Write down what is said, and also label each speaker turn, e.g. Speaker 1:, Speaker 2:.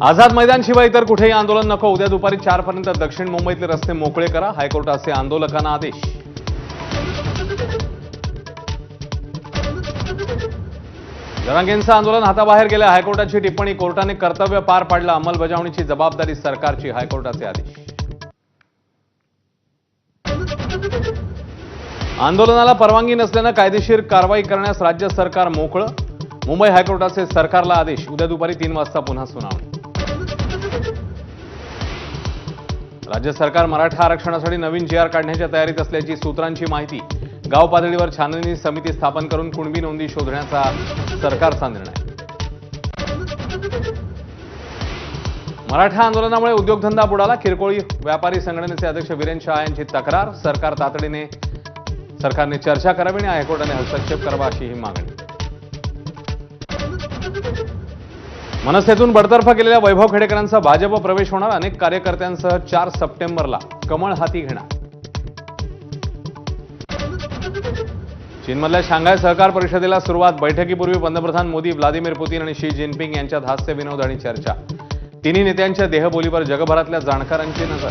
Speaker 1: आझाद मैदान शिवाय इतर कुठेही आंदोलन नको. उद्या दुपारी 4 पर्यंत दक्षिण मुंबईतले रस्ते मोकळे करा. हायकोर्टाचे आंदोलकांना आदेश. जरांगेंचं आंदोलन हाताबाहेर गेलं. हायकोर्टाची टिप्पणी. कोर्टाने कर्तव्य पार पाडलं. अंमलबजावणीची जबाबदारी सरकारची. हायकोर्टाचे आदेश. आंदोलनाला परवानगी नसल्यानं कायदेशीर कारवाई करण्यास राज्य सरकार मोकळं. मुंबई हायकोर्टाचे सरकारला आदेश. उद्या दुपारी 3 वाजता पुन्हा सुनावणी. राज्य सरकार मराठा आरक्षणासाठी नवीन जी.आर. काढण्याच्या तयारीत असल्याची सूत्रांची माहिती. गाव पातळीवर छाननी समिती स्थापन करून कुणबी नोंदी शोधण्याचा सरकारचा निर्णय. मराठा आंदोलनामुळे उद्योगधंदा बुडाला. किरकोळ व्यापारी संघटनेचे अध्यक्ष वीरेन शहा यांची तक्रार. सरकारने चर्चा करावी आणि हायकोर्टाने हस्तक्षेप करावा अशी ही मागणी. मनसेतून बडतर्फ केलेल्या वैभव खेडेकरांचा भाजप प्रवेश होणार. अनेक कार्यकर्त्यांसह 4 सप्टेंबरला कमळ हाती घेणार. चीनमधल्या शांघाय सहकार परिषदेला सुरुवात. बैठकीपूर्वी पंतप्रधान मोदी, व्लादिमीर पुतीन आणि शी जिनपिंग यांच्यात हास्य विनोद आणि चर्चा. तिन्ही नेत्यांच्या देहबोलीवर जगभरातल्या जाणकारांची नजर.